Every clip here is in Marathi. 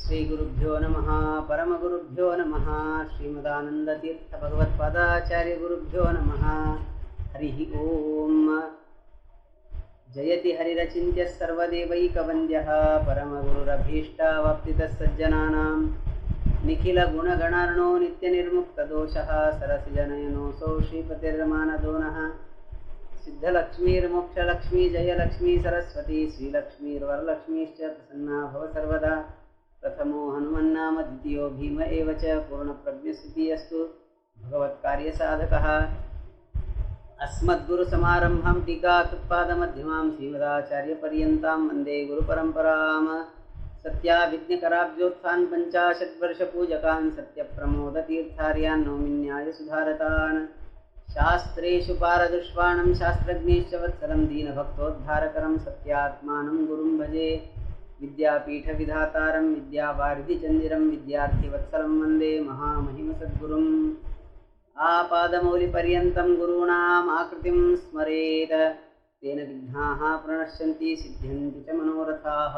श्रीगुरुभ्यो नमः परमगुरुभ्यो नमः श्रीमदानन्दतीर्थ भगवत्पादाचार्य गुरुभ्यो नमः हरिः ओम। जयति हरिरचिन्त्य सर्वदेवैकवन्द्यः परमगुरुरभीष्टावाप्तितः सज्जनानां निखिलगुणगणार्णो नित्यनिर्मुक्तदोषः सरसिजनयनोऽसौ श्रीपतिर्मानदो नः सिद्धलक्ष्मीर्मोक्षलक्ष्मी जयलक्ष्मी सरस्वती श्रीलक्ष्मीर्वरलक्ष्मीश्च प्रसन्ना भव सर्वदा। प्रथमो हनुमन्नाम द्वितीयो भीम एव च पूर्णप्रज्ञस्थितिः भगवत्कार्यसाधकः। अस्मद्गुरुसमारम्भां टीकाकृत्पादमध्यमां श्रीमदाचार्यपर्यन्तां वन्दे गुरुपरम्पराम्। सत्याभिज्ञकराब्जोत्थान् पञ्चाशद्वर्षपूजकान् सत्यप्रमोदतीर्थार्यान् नौमिन्यायसुधारतान्। शास्त्रेषु पारदुष्वाणं शास्त्रज्ञैश्च वत्सलं दीनभक्तोद्धारकरं सत्यात्मानं गुरुं भजे। विद्यापीठविधातारं विद्यावारिधिचन्दिरं विद्यार्थिवत्सलं वन्दे महामहिमसद्गुरुम्। आपादमौलिपर्यन्तं गुरूणाम् आकृतिं स्मरेत् तेन विघ्नाः प्रणश्यन्ति सिद्ध्यन्ति च मनोरथाः।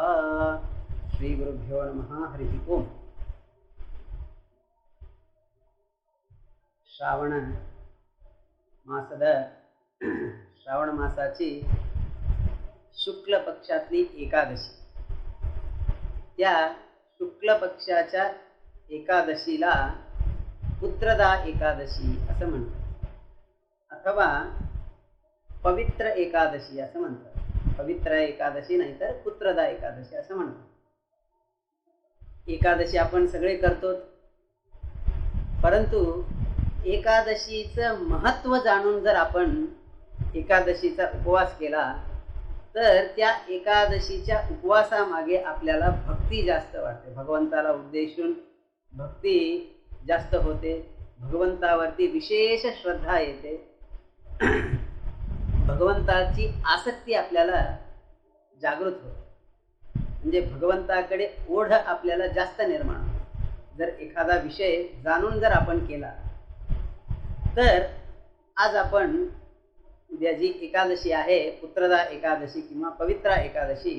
श्रीगुरुभ्यो नमः हरिः ओम्। श्रावण मासाची शुक्ल पक्षातली एकादशी, त्या शुक्ल पक्षाच्या एकादशीला पुत्रदा एकादशी असं म्हणतात, अथवा पवित्र एकादशी असं म्हणतात. पवित्र एकादशी नाहीतर पुत्रदा एकादशी असं म्हणतात. एकादशी आपण सगळे करतो, परंतु एकादशीचं महत्त्व जाणून जर आपण एकादशीचा उपवास केला तर त्या एकादशीच्या उपवासामागे आपल्याला भक्ती जास्त वाटते, भगवंताला उद्देशून भक्ती जास्त होते, भगवंतावरती विशेष श्रद्धा येते, भगवंताची आसक्ती आपल्याला जागृत होते, म्हणजे भगवंताकडे ओढ आपल्याला जास्त निर्माण होते. जर एखादा विषय जाणून जर आपण केला तर आज आपण उद्या जी एकादशी आहे, पुत्रदा एकादशी किंवा पवित्रा एकादशी,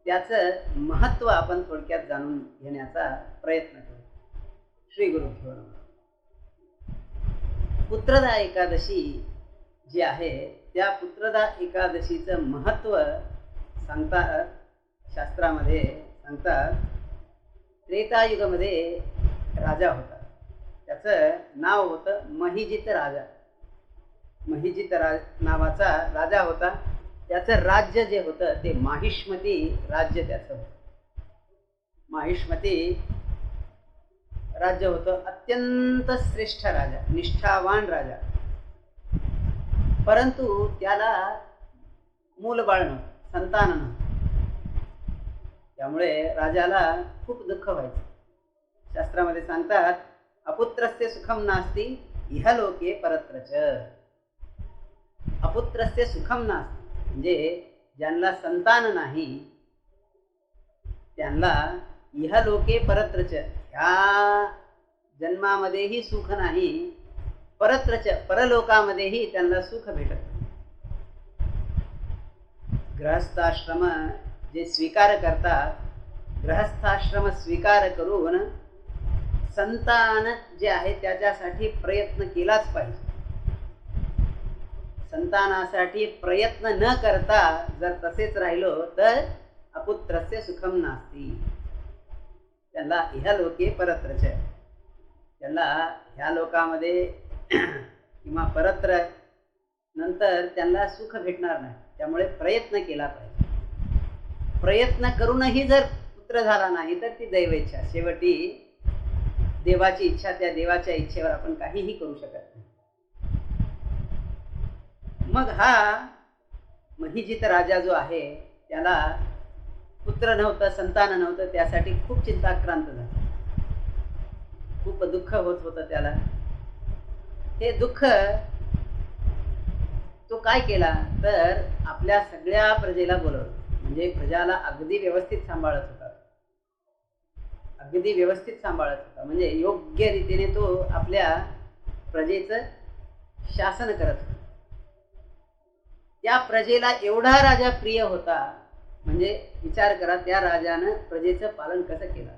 त्याचं महत्त्व आपण थोडक्यात जाणून घेण्याचा प्रयत्न करू. श्री गुरुभ्यो नमः. पुत्रदा एकादशी जी आहे त्या पुत्रदा एकादशीचं महत्त्व सांगतात, शास्त्रामध्ये सांगतात. त्रेतायुगामध्ये राजा होता, त्याचं नाव होतं महिजित राजा. महिजित नावाचा राजा होता. त्याचं राज्य जे होतं ते माहिष्मती राज्य त्याचं होतं. माहिष्मती राज्य होतं. अत्यंत श्रेष्ठ राजा, निष्ठावान राजा, परंतु त्याला मूलबाळ नव्हतं, संतान नव्हतं. त्यामुळे राजाला खूप दुःख व्हायचं. शास्त्रामध्ये सांगतात, अपुत्रस्य सुखम नास्ति इहलोके परत्रच. अपुत्रस्य सुखम नास्ति म्हणजे ज्यांना संतान नाही त्यांना इहलोके परत्रच, ह्या जन्मामध्येही सुख नाही, परत्रच परलोकामध्येही त्यांना सुख भेटत. गृहस्थाश्रम जे स्वीकार करतात, गृहस्थाश्रम स्वीकार करून संतान जे आहे त्याच्यासाठी प्रयत्न केलाच पाहिजे. संतानासाठी प्रयत्न न करता जर तसेच राहिलो तर अपुत्रस्य सुखम नास्ति, त्यांना इहलोके परत्रच, त्यांना ह्या लोकामध्ये किंवा परत्र नंतर त्यांना सुख भेटणार नाही. त्यामुळे प्रयत्न केला पाहिजे. प्रयत्न करूनही जर पुत्र झाला नाही तर ती दैवेच्छा, शेवटी देवाची इच्छा, त्या देवाच्या इच्छेवर आपण काहीही करू शकत नाही. मग हा महिजित राजा जो आहे त्याला पुत्र नव्हतं, संतान नव्हतं, त्यासाठी खूप चिंताक्रांत झाला, खूप दुःख होत होतं त्याला. हे दुःख तो काय केला तर आपल्या सगळ्या प्रजेला बोलवलं, म्हणजे प्रजाला अगदी व्यवस्थित सांभाळत होता, अगदी व्यवस्थित सांभाळत होता, म्हणजे योग्य रीतीने तो आपल्या प्रजेचं शासन करत होता. त्या प्रजेला एवढा राजा प्रिय होता, म्हणजे विचार करा त्या राजानं प्रजेचं पालन कसं केलं.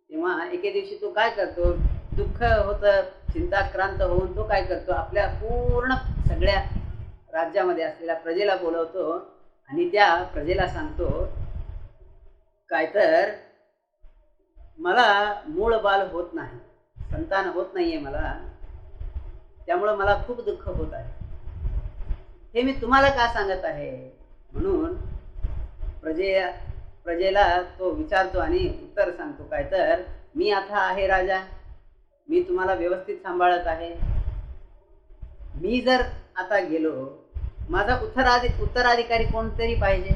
तेव्हा एके दिवशी तो काय करतो, दुःख होतं, चिंताक्रांत होऊन तो काय करतो, आपल्या पूर्ण सगळ्या राज्यामध्ये असलेल्या प्रजेला बोलवतो आणि त्या प्रजेला सांगतो, काय तर मला मूळ बाल होत नाही, संतान होत नाहीये मला, त्यामुळं मला खूप दुःख होत आहे. हे मी तुम्हाला का सांगत आहे? म्हणून प्रजेला तो विचारतो आणि उत्तर सांगतो, काय तर मी आता आहे राजा, मी तुम्हाला व्यवस्थित सांभाळत आहे. मी जर आता गेलो, माझा उत्तराधिकारी कोणतरी पाहिजे.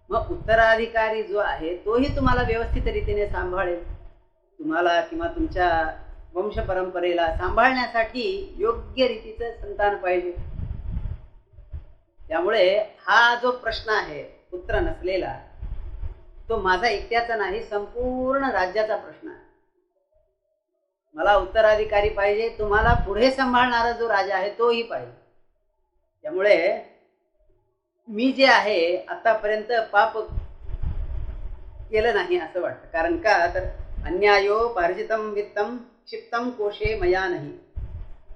मग उत्तराधिकारी जो आहे तोही तुम्हाला व्यवस्थित रीतीने सांभाळेल. तुम्हाला किंवा तुमच्या वंश परंपरेला सांभाळण्यासाठी योग्य रीतीचं संतान पाहिजे. त्यामुळे हा जो प्रश्न आहे पुत्र नसलेला, तो माझा एकट्याचा नाही, संपूर्ण राज्याचा प्रश्न आहे. मला उत्तराधिकारी पाहिजे, तुम्हाला पुढे सांभाळणारा जो राजा आहे तोही पाहिजे. त्यामुळे मी जे आहे आतापर्यंत पाप केलं नाही असं वाटतं. कारण का तर अन्यायो पार्जितम वित्तम क्षिप्तम कोशे मया नाही.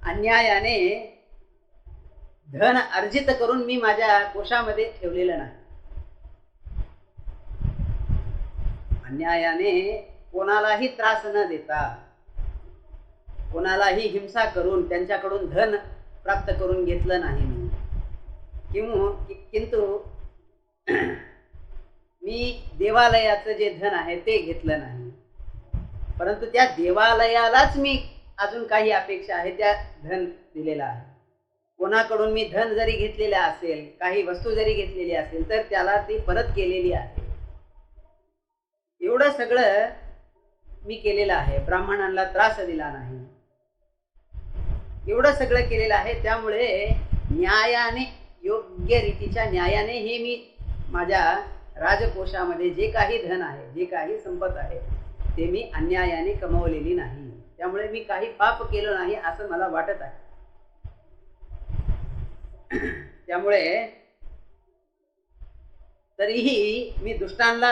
अन्यायाने धन अर्जित करून मी माझ्या कोशामध्ये ठेवलेलं नाही. अन्यायाने कोणालाही त्रास न देता, कोणालाही हिंसा करून त्यांच्याकडून धन प्राप्त करून घेतलं नाही मी. किंतु मी देवालयाचं जे धन आहे ते घेतलं नाही, परंतु त्या देवालयालाच मी अजून काही अपेक्षा आहे त्या धन दिलेलं आहे. कोणाकडून मी धन जरी घेतलेलं असेल, काही वस्तू जरी घेतलेली असेल, तर त्याला ती परत केलेली आहे. एवढं सगळं मी केलेलं आहे. ब्राह्मणांना त्रास दिला नाही, एवढं सगळं केलेलं आहे. त्यामुळे न्यायाने, योग्य रीतीच्या न्यायाने हे मी माझ्या राजकोशामध्ये जे काही धन आहे, जे काही संपत आहे, ते मी अन्यायाने कमवलेली नाही. त्यामुळे मी काही पाप केलं नाही असं मला वाटत आहे. त्यामुळे तरीही मी दुष्टांना,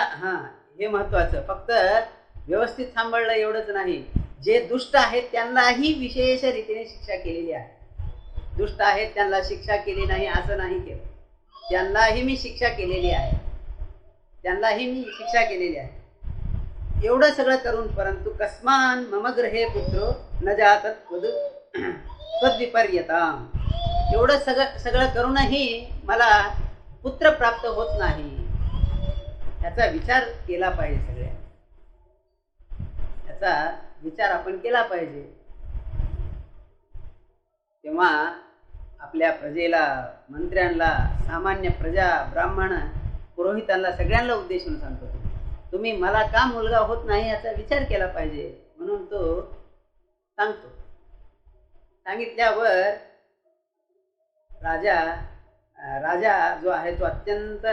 हे महत्वाचं, फक्त व्यवस्थित सांभाळलं एवढंच नाही, जे दुष्ट आहेत त्यांनाही विशेष रीतीने शिक्षा केलेली आहे. दुष्ट आहेत त्यांना शिक्षा केली नाही असं नाही केलं, त्यांनाही मी शिक्षा केलेली आहे, त्यांनाही मी शिक्षा केलेली आहे. एवढं सगळं करून परंतु कस्मान मम गृहे पुत्रो न जात तद्विपर्यताम, एवढं सगळं करूनही मला पुत्र प्राप्त होत नाही. याचा विचार केला पाहिजे. सगळ्या याचा विचार आपण केला पाहिजे. तेव्हा आपल्या प्रजेला, मंत्र्यांना, सामान्य प्रजा, ब्राह्मण, पुरोहितांना, सगळ्यांना उद्देशून सांगतो, तुम्ही मला का मुलगा होत नाही याचा विचार केला पाहिजे. म्हणून तो सांगतो. सांगितल्यावर राजा जो आहे तो अत्यंत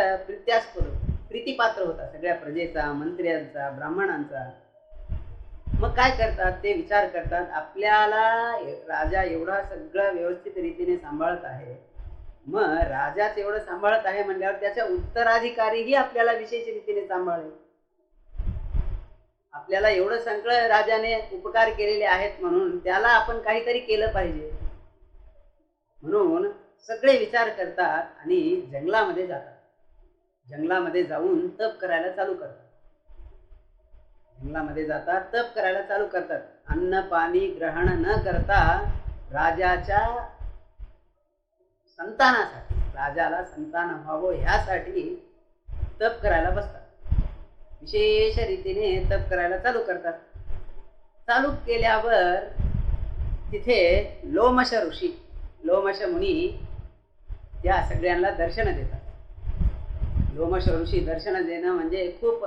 प्रीतिपात्र होता सगळ्या प्रजेचा, मंत्र्यांचा, ब्राह्मणांचा. मग काय करतात ते विचार करतात, आपल्याला राजा एवढा सगळं व्यवस्थित रीतीने सांभाळत आहे, मग राजाच एवढं सांभाळत आहे म्हणल्यावर त्याच्या उत्तराधिकारीही आपल्याला विशेष रीतीने सांभाळेल. आपल्याला एवढं सगळं राजाने उपकार केलेले आहेत म्हणून त्याला आपण काहीतरी केलं पाहिजे. म्हणून सगळे विचार करतात आणि जंगलामध्ये जातात. जंगलामध्ये जाऊन तप करायला चालू करतात. जंगलामध्ये जातात, तप करायला चालू करतात. अन्न पाणी ग्रहण न करता राजाच्या संतानासाठी, राजाला संतान व्हावं ह्यासाठी तप करायला बसतात. विशेष रीतीने तप करायला चालू करतात. चालू केल्यावर तिथे लोमश ऋषी, लोमश मुनी या सगळ्यांना दर्शन देतात. लोमश ऋषी दर्शन देणं म्हणजे खूप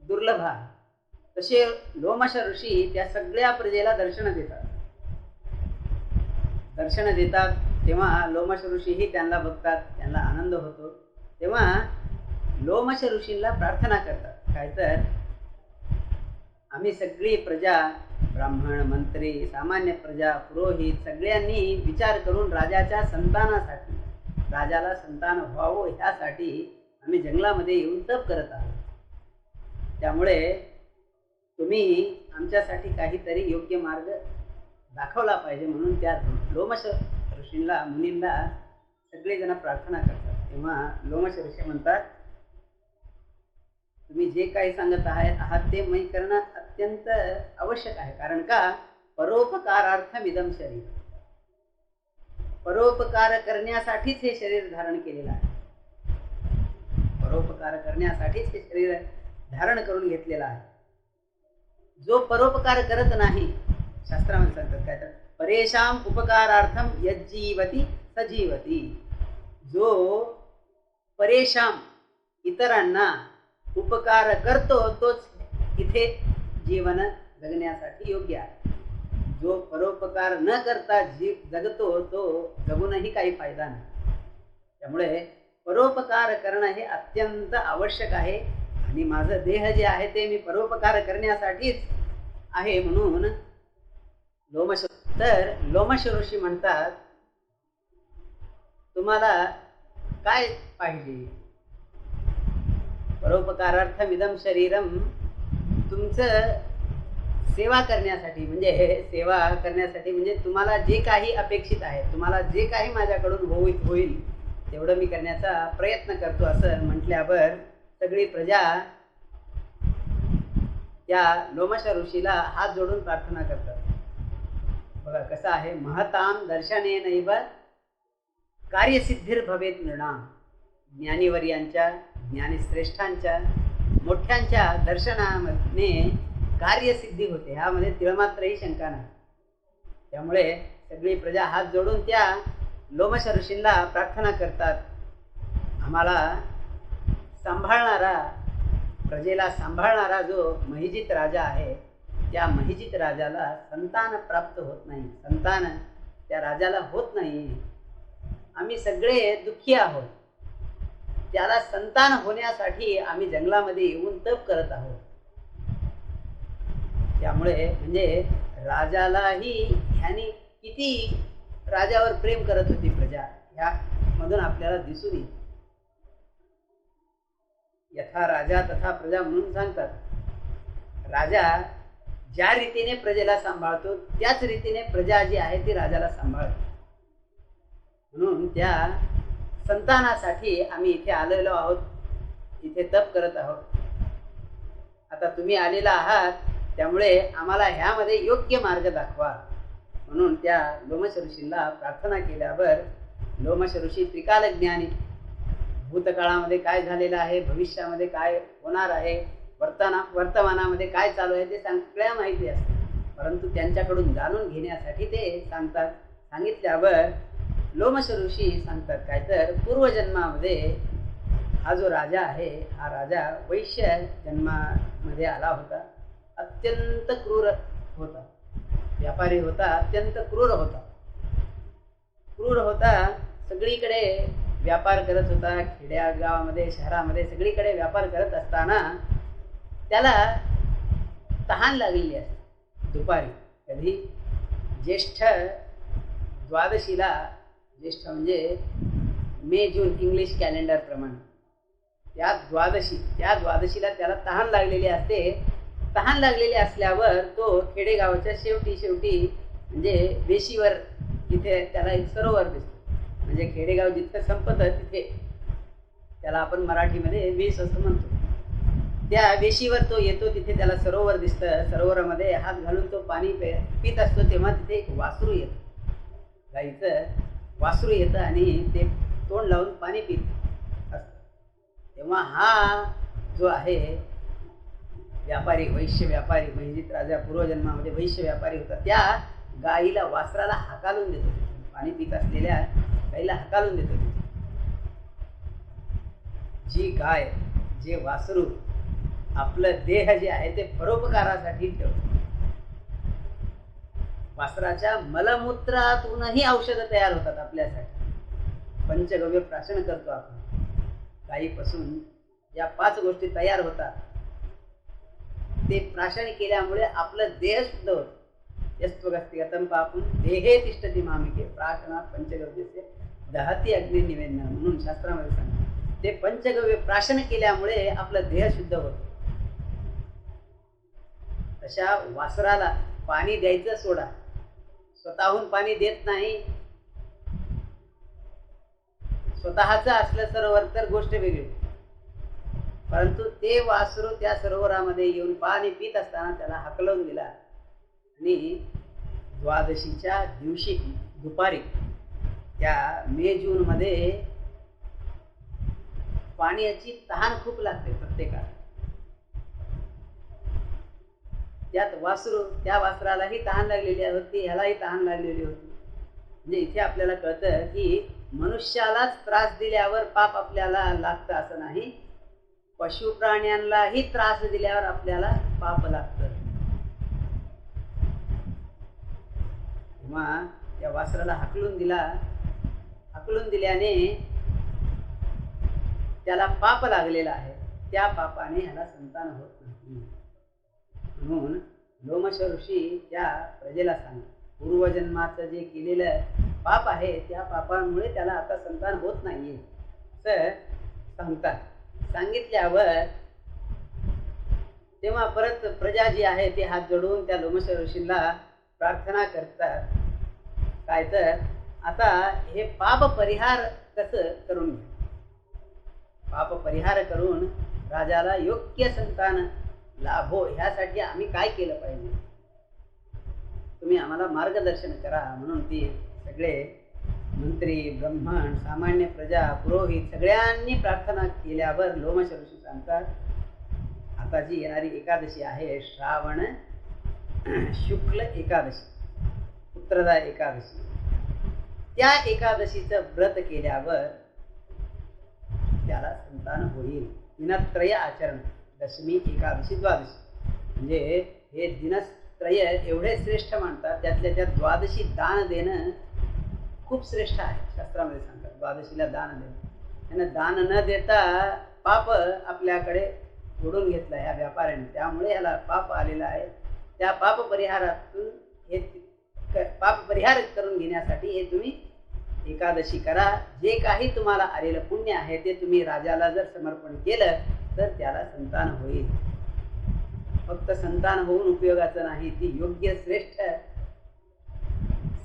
दुर्लभ आहे. तसे लोमश ऋषी त्या सगळ्या प्रजेला दर्शन देतात. दर्शन देतात तेव्हा लोमश ऋषीही त्यांना बघतात, त्यांना आनंद होतो. तेव्हा लोमश ऋषींना प्रार्थना करतात, काय तर आम्ही सगळी प्रजा, ब्राह्मण, मंत्री, सामान्य प्रजा, पुरोहित सगळ्यांनी विचार करून राजाच्या संतानासाठी, राजाला संतान व्हावं ह्यासाठी आम्ही जंगलामध्ये येऊन तप करत आहोत. त्यामुळे तुम्ही आमच्यासाठी काहीतरी योग्य मार्ग दाखवला पाहिजे, म्हणून त्या लोमश ऋषींना मुनींना सगळेजण प्रार्थना करतात. तेव्हा लोमश ऋषी म्हणतात, तुम्ही जे काही सांगत आहात ते मी करणं अत्यंत आवश्यक आहे. कारण का, परोपकारार्थम इदम शरीर, परोपकार करण्यासाठीच हे शरीर धारण केलेलं आहे. परोपकार करण्यासाठीच हे शरीर धारण करून घेतलेलं आहे. जो परोपकार करत नाही, शास्त्रामध्ये सांगतात काय तर, परेशाम उपकारार्थम यज्जीवती सजीवती. जो परेशाम इतरांना उपकार करतो तोच इथे जीवन जगण्यासाठी योग्य आहे. जो परोपकार न करता जगतो तो जगूनही काही फायदा नाही. त्यामुळे परोपकार करणं हे अत्यंत आवश्यक आहे. आणि माझं देह जे आहे ते मी परोपकार करण्यासाठीच आहे. म्हणून लोमश ऋषी म्हणतात, तुम्हाला काय पाहिजे? परोपकारार्थम इदम शरीरम, तुमचं सेवा करण्यासाठी, म्हणजे तुम्हाला जे काही अपेक्षित आहे, तुम्हाला जे काही माझ्याकडून होईल तेवढं मी करण्याचा प्रयत्न करतो. असं म्हटल्यावर सगळी प्रजा त्या लोमश ऋषीला हात जोडून प्रार्थना करतात. बघा कसं आहे, महताम दर्शनेनैव कार्यसिद्धीर भवेत नृणाम. ज्ञानीवर्यांच्या, ज्ञानीश्रेष्ठांच्या, मोठ्यांच्या दर्शनाने कार्यसिद्धी होते, ह्यामध्ये तिळमात्रही शंका नाही. त्यामुळे सगळी प्रजा हात जोडून त्या लोमश ऋषींना प्रार्थना करतात, आम्हाला सांभाळणारा, प्रजेला सांभाळणारा जो महिजित राजा आहे, त्या महिजित राजाला संतान प्राप्त होत नाही, संतान त्या राजाला होत नाही. आम्ही सगळे दुःखी आहोत. त्याला संतान होण्यासाठी आम्ही जंगलामध्ये येऊन तप करत आहोत. त्यामुळे म्हणजे राजालाही ह्यानी किती राजावर प्रेम करत होती प्रजा, ह्यामधून आपल्याला दिसून येईल. यथा राजा तथा प्रजा म्हणून सांगतात. राजा ज्या रीतीने प्रजेला सांभाळतो त्याच रीतीने प्रजा जी आहे ती राजाला सांभाळते. म्हणून त्या संतानासाठी आम्ही इथे आलेलो आहोत, इथे तप करत आहोत. आता तुम्ही आलेला आहात, त्यामुळे आम्हाला ह्यामध्ये योग्य मार्ग दाखवा. म्हणून त्या लोमश ऋषींना प्रार्थना केल्यावर लोमश ऋषी त्रिकालज्ञानी, भूतकाळामध्ये काय झालेलं आहे, भविष्यामध्ये काय होणार आहे, वर्तमानामध्ये काय चालू आहे ते सगळ्या माहिती असते. परंतु त्यांच्याकडून जाणून घेण्यासाठी ते सांगतात. सांगितल्यावर लोमश ऋषी सांगतात काय तर, पूर्वजन्मामध्ये हा जो राजा आहे, हा राजा वैश्य जन्मामध्ये आला होता. अत्यंत क्रूर होता, व्यापारी होता, अत्यंत क्रूर होता. सगळीकडे व्यापार करत होता, खेड्या गावामध्ये, शहरामध्ये सगळीकडे व्यापार करत असताना त्याला तहान लागलेली असते. दुपारी कधी ज्येष्ठ द्वादशीला, ज्येष्ठ म्हणजे मे जून इंग्लिश कॅलेंडर प्रमाणे, त्या द्वादशीला त्याला तहान लागलेली असते. तहान लागलेली असल्यावर तो खेडेगावाच्या शेवटी म्हणजे वेशीवर, तिथे त्याला एक सरोवर दिसतो. म्हणजे खेडेगाव जिथं संपतं तिथे त्याला आपण मराठीमध्ये वेश असं म्हणतो. त्या वेशीवर तो येतो, तिथे त्याला सरोवर दिसतं. सरोवरामध्ये हात घालून तो पाणी पित असतो. तेव्हा तिथे एक वासरू येतं, गाईचं वासरू येतं आणि ते तोंड लावून पाणी पित असतं. तेव्हा हा जो आहे व्यापारी, वैश्य व्यापारी, महिजित राजा पूर्वजन्मामध्ये वैश्य व्यापारी होता, त्या गाईला, वासराला हाकालून देतो. पाणी पित असलेल्या गाईला हाकालून देतो. जी गाय, जे वासरू आपलं देह जे आहे ते परोपकारासाठी ठेवतो. वासराच्या मलमूत्रातूनही औषधं तयार होतात आपल्यासाठी. पंचगव्य प्राशन करतो आपण. गायीपासून या 5 गोष्टी तयार होतात. ते प्राशन केल्यामुळे आपलं देह शुद्ध होतं. यस्त्वगस्तिगतं पापं देहे तिष्ठति मामिके प्राशनात पंचगव्यस्य दहती अग्निनिवेदना म्हणून शास्त्रामध्ये सांगतात. ते पंचगव्य प्राशन केल्यामुळे आपलं देह शुद्ध होतं. तशा वासराला पाणी द्यायचं सोडा, स्वतःहून पाणी देत नाही. स्वतःच असलं सरोवर तर गोष्ट वेगळी, परंतु ते वासरू त्या सरोवरामध्ये येऊन पाणी पित असताना त्याला हाकलवून दिला. आणि द्वादशीच्या दिवशी दुपारी त्या मे जून मध्ये पाण्याची तहान खूप लागते प्रत्येकाला. त्यात वासरू, त्या वासरालाही तहान लागलेली होती, ह्यालाही तहान लागलेली होती. म्हणजे इथे आपल्याला कळतं की मनुष्यालाच त्रास दिल्यावर पाप आपल्याला लागतं असं नाही, पशु प्राण्यांनाही त्रास दिल्यावर आपल्याला पाप लागतं. तेव्हा त्या वासराला हाकलून दिल्याने त्याला पाप लागलेला आहे, त्या पापाने ह्याला संतान होत नाही. म्हणून लोमश ऋषी त्या प्रजेला सांगतात, पूर्वजन्माचं जे केलेलं पाप आहे त्या पापामुळे त्याला आता संतान होत नाहीये असं सांगतात. सांगितल्यावर तेव्हा परत प्रजा जी आहे ते हात जोडून त्या लोमश ऋषीला प्रार्थना करतात. काय तर आता हे पाप परिहार कसं करून घ्या, पाप परिहार करून राजाला योग्य संतान लाभो ह्यासाठी आम्ही काय केलं पाहिजे, तुम्ही आम्हाला मार्गदर्शन करा. म्हणून ते सगळे मंत्री, ब्राह्मण, सामान्य प्रजा, पुरोहित सगळ्यांनी प्रार्थना केल्यावर लोमश ऋषी सांगतात, आता जी येणारी एकादशी आहे श्रावण शुक्ल एकादशी, पुत्रदा एकादशी, त्या एकादशीचं व्रत केल्यावर त्याला संतान होईल. दिनत्रय आचरण, दशमी, एकादशी, द्वादशी, म्हणजे हे दिनत्रय एवढे श्रेष्ठ मानतात. त्यातल्या त्यात द्वादशी दान देणं खूप श्रेष्ठ आहे. शास्त्रामध्ये सांगतात द्वादशीला दान देणं. त्यानं दान न देता पाप आपल्याकडे ओढून घेतला ह्या व्यापाऱ्याने, त्यामुळे याला पाप आलेला आहे. त्या पाप परिहारातून हे पाप परिहार करून घेण्यासाठी हे तुम्ही एकादशी करा. जे काही तुम्हाला आलेलं पुण्य आहे ते तुम्ही राजाला जर समर्पण केलं तर त्याला संतान होईल. फक्त संतान होऊन उपयोगाचं नाही, ती योग्य श्रेष्ठ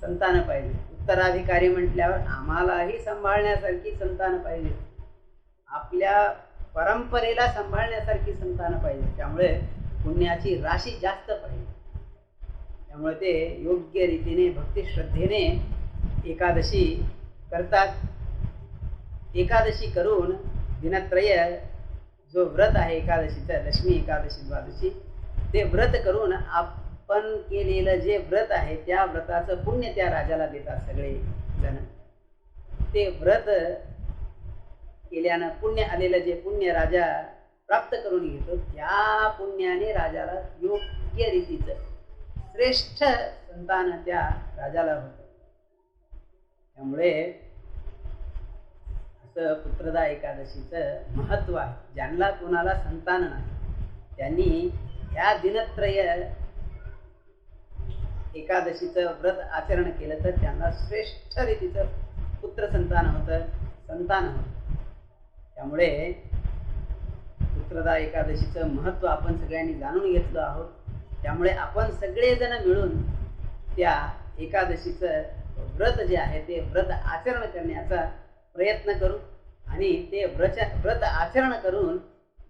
संतान पाहिजे. उत्तराधिकारी म्हटल्यावर आम्हालाही सांभाळण्यासारखी संतान पाहिजे, आपल्या परंपरेला सांभाळण्यासारखी संतान पाहिजे. त्यामुळे पुण्याची राशी जास्त पाहिजे. त्यामुळे ते योग्य रीतीने भक्ती श्रद्धेने एकादशी करतात. एकादशी करून दिनत्रय जो व्रत आहे एकादशीचं, लक्ष्मी, एकादशी, द्वादशी, ते व्रत करून आपण केलेलं जे व्रत आहे त्या व्रताचं पुण्य त्या राजाला देतात सगळे जण. ते व्रत केल्यानं पुण्य आलेलं जे पुण्य राजा प्राप्त करून घेतो, त्या पुण्याने राजाला योग्य रीतीचं श्रेष्ठ संतान त्या राजाला होतं. त्यामुळे असं पुत्रदा एकादशीचं महत्व आहे. ज्यांना कोणाला संतान नाही त्यांनी ह्या दिनत्रय एकादशीचं व्रत आचरण केलं तर त्यांना श्रेष्ठ रीतीचं पुत्र संतान होतं, संतान होतं. त्यामुळे पुत्रदा एकादशीचं महत्व आपण सगळ्यांनी जाणून घेतलं आहोत. त्यामुळे आपण सगळेजण मिळून त्या एकादशीचं व्रत जे आहे ते व्रत आचरण करण्याचा प्रयत्न करू आणि ते व्रत आचरण करून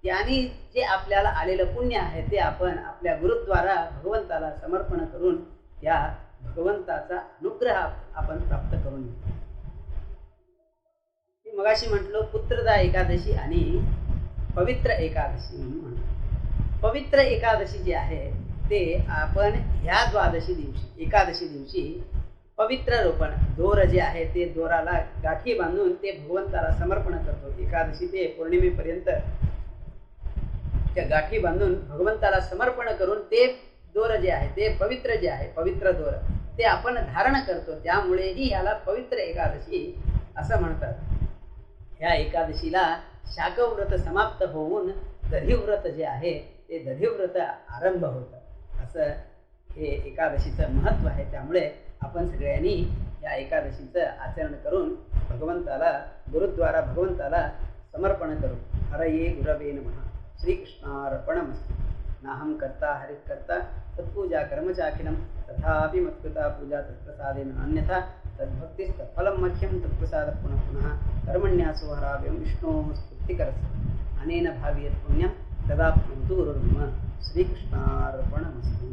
त्यांनी जे आपल्याला आलेलं पुण्य आहे ते आपण आपल्या गुरुद्वारा भगवंताला समर्पण करून त्या भगवंताचा अनुग्रह आपण प्राप्त करून घेऊ. मगाशी म्हटलो पुत्रदा एकादशी आणि पवित्र एकादशी म्हणून म्हणतो. पवित्र एकादशी जी आहे ते आपण ह्या द्वादशी दिवशी, एकादशी दिवशी पवित्र रोपण, दोर जे आहे ते दोराला गाठी बांधून ते भगवंताला समर्पण करतो. एकादशी ते पौर्णिमेपर्यंत त्या गाठी बांधून भगवंताला समर्पण करून ते दोर जे आहे ते पवित्र जे आहे, पवित्र दोर ते आपण धारण करतो. त्यामुळेही याला पवित्र एकादशी असं म्हणतात. ह्या एकादशीला शाकव्रत समाप्त होऊन दधिव्रत जे आहे ते दधिव्रत आरंभ होतं. असं हे एकादशीचं महत्व आहे. त्यामुळे आपण सगळ्यांनी या एकादशीचं आचरण करून भगवंताला, गुरुद्वारा भगवंताला समर्पण करू. हरये गुरवे नमः. श्रीकृष्णार्पणमस्तु. नाहं कर्ता हरिकर्ता तत्पूजा कर्म चाखिलं तथापि मत्कृता पूजा तत्प्रसादेन अन्यथा तद्भक्तिस्तत्फलं मह्यं तत्प्रसादः पुनः पुनः कर्मण्यासो हराव्यं विष्णोः स्तुतिकरस्य अनेन भावि यत् पुण्यं तदाप्नोतु गुरुर्मम श्रीकृष्णार्पणमस्तु।